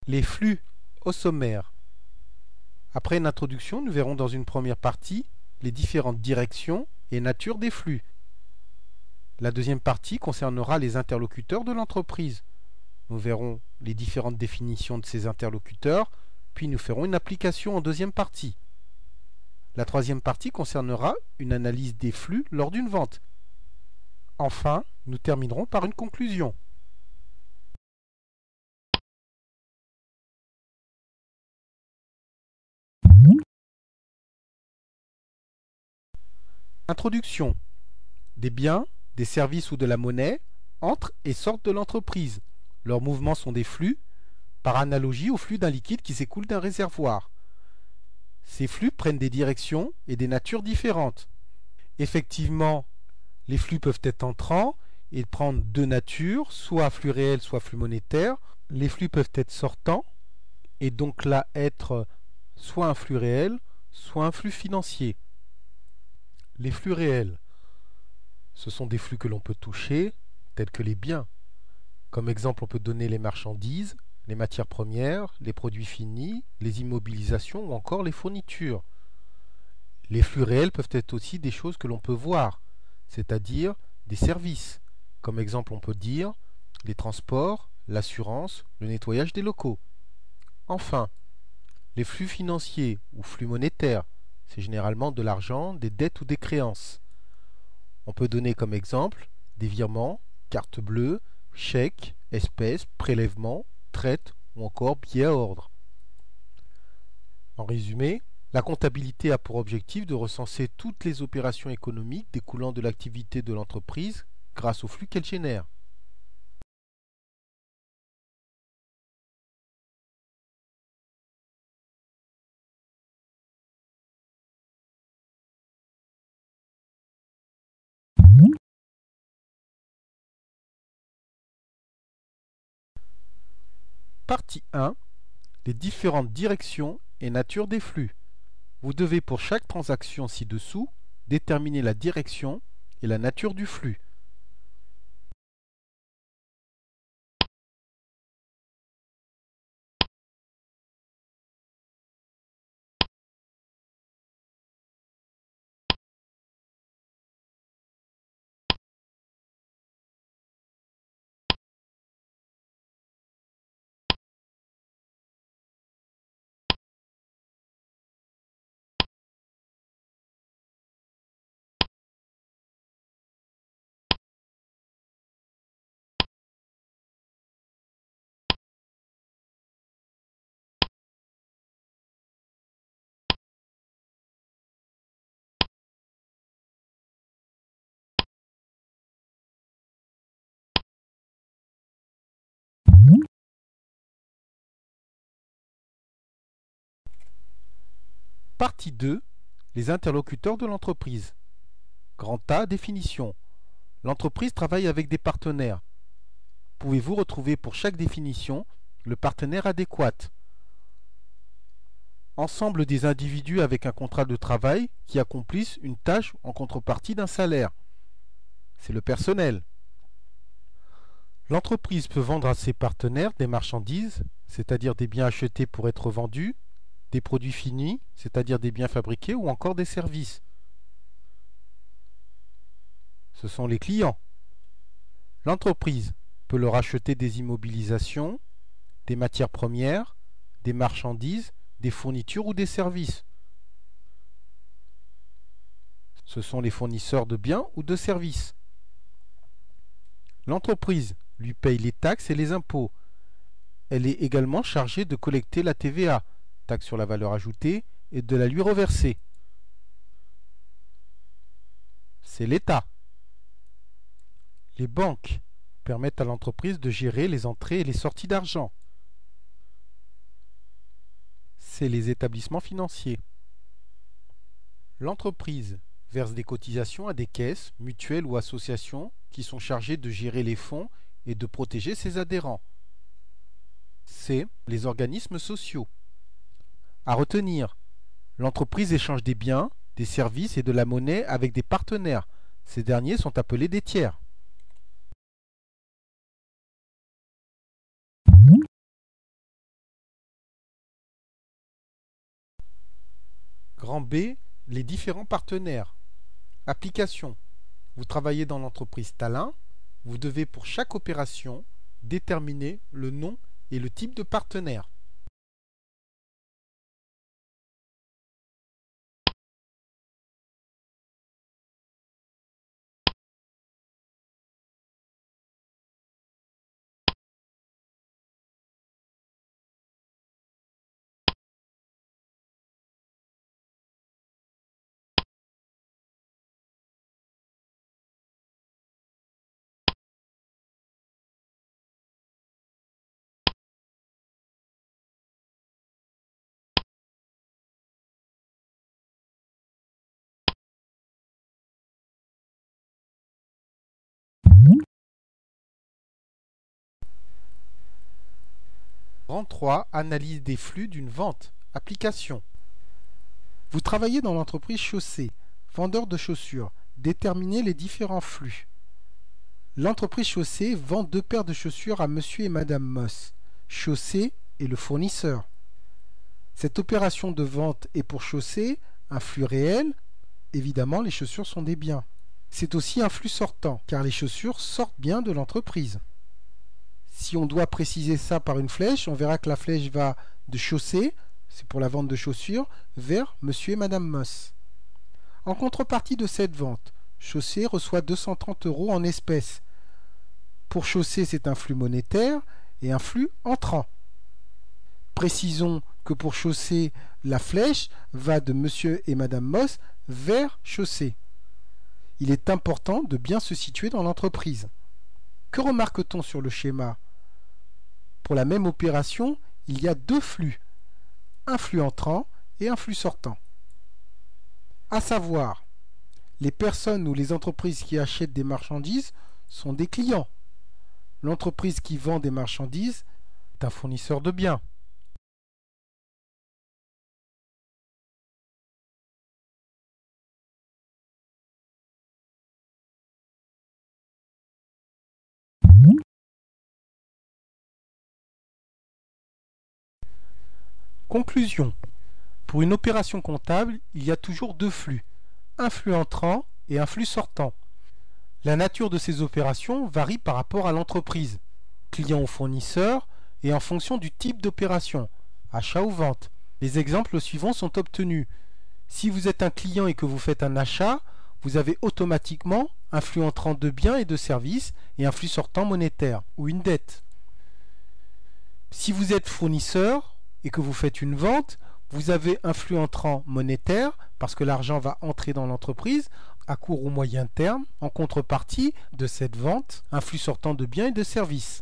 Les flux au sommaire. Après une introduction, nous verrons dans une première partie les différentes directions et natures des flux. La deuxième partie concernera les interlocuteurs de l'entreprise. Nous verrons les différentes définitions de ces interlocuteurs, puis nous ferons une application en deuxième partie. La troisième partie concernera une analyse des flux lors d'une vente. Enfin, nous terminerons par une conclusion. Introduction. Des biens, des services ou de la monnaie entrent et sortent de l'entreprise. Leurs mouvements sont des flux, par analogie au flux d'un liquide qui s'écoule d'un réservoir. Ces flux prennent des directions et des natures différentes. Effectivement, les flux peuvent être entrants et prendre deux natures, soit flux réel, soit flux monétaire. Les flux peuvent être sortants et donc là être soit un flux réel, soit un flux financier. Les flux réels, ce sont des flux que l'on peut toucher, tels que les biens. Comme exemple, on peut donner les marchandises, les matières premières, les produits finis, les immobilisations ou encore les fournitures. Les flux réels peuvent être aussi des choses que l'on peut voir, c'est-à-dire des services. Comme exemple, on peut dire les transports, l'assurance, le nettoyage des locaux. Enfin, les flux financiers ou flux monétaires, c'est généralement de l'argent, des dettes ou des créances. On peut donner comme exemple des virements, cartes bleues, chèques, espèces, prélèvements, traites ou encore billets à ordre. En résumé, la comptabilité a pour objectif de recenser toutes les opérations économiques découlant de l'activité de l'entreprise grâce aux flux qu'elle génère. Partie 1. Les différentes directions et natures des flux. Vous devez pour chaque transaction ci-dessous déterminer la direction et la nature du flux. Partie 2. Les interlocuteurs de l'entreprise. Grand A. Définition. L'entreprise travaille avec des partenaires. Pouvez-vous retrouver pour chaque définition le partenaire adéquat? Ensemble des individus avec un contrat de travail qui accomplissent une tâche en contrepartie d'un salaire. C'est le personnel. L'entreprise peut vendre à ses partenaires des marchandises, c'est-à-dire des biens achetés pour être vendus, des produits finis, c'est-à-dire des biens fabriqués ou encore des services. Ce sont les clients. L'entreprise peut leur acheter des immobilisations, des matières premières, des marchandises, des fournitures ou des services. Ce sont les fournisseurs de biens ou de services. L'entreprise lui paye les taxes et les impôts. Elle est également chargée de collecter la TVA, taxe sur la valeur ajoutée, et de la lui reverser. C'est l'État. Les banques permettent à l'entreprise de gérer les entrées et les sorties d'argent. C'est les établissements financiers. L'entreprise verse des cotisations à des caisses, mutuelles ou associations qui sont chargées de gérer les fonds et de protéger ses adhérents. C'est les organismes sociaux. À retenir, l'entreprise échange des biens, des services et de la monnaie avec des partenaires. Ces derniers sont appelés des tiers. Grand B, les différents partenaires. Application. Vous travaillez dans l'entreprise Talin. Vous devez pour chaque opération déterminer le nom et le type de partenaire. Rang 3, analyse des flux d'une vente. Application. Vous travaillez dans l'entreprise Chaussée, vendeur de chaussures. Déterminez les différents flux. L'entreprise Chaussée vend 2 paires de chaussures à monsieur et madame Moss. Chaussée est le fournisseur. Cette opération de vente est pour Chaussée un flux réel. Évidemment, les chaussures sont des biens. C'est aussi un flux sortant, car les chaussures sortent bien de l'entreprise. Si on doit préciser ça par une flèche, on verra que la flèche va de Chaussée, c'est pour la vente de chaussures, vers monsieur et madame Moss. En contrepartie de cette vente, Chaussée reçoit 230 € en espèces. Pour Chaussée, c'est un flux monétaire et un flux entrant. Précisons que pour Chaussée, la flèche va de monsieur et madame Moss vers Chaussée. Il est important de bien se situer dans l'entreprise. Que remarque-t-on sur le schéma? Pour la même opération, il y a 2 flux, un flux entrant et un flux sortant. À savoir, les personnes ou les entreprises qui achètent des marchandises sont des clients. L'entreprise qui vend des marchandises est un fournisseur de biens. Conclusion. Pour une opération comptable, il y a toujours 2 flux, un flux entrant et un flux sortant. La nature de ces opérations varie par rapport à l'entreprise, client ou fournisseur, et en fonction du type d'opération, achat ou vente. Les exemples suivants sont obtenus. Si vous êtes un client et que vous faites un achat, vous avez automatiquement un flux entrant de biens et de services et un flux sortant monétaire ou une dette. Si vous êtes fournisseur et que vous faites une vente, vous avez un flux entrant monétaire parce que l'argent va entrer dans l'entreprise à court ou moyen terme en contrepartie de cette vente, un flux sortant de biens et de services.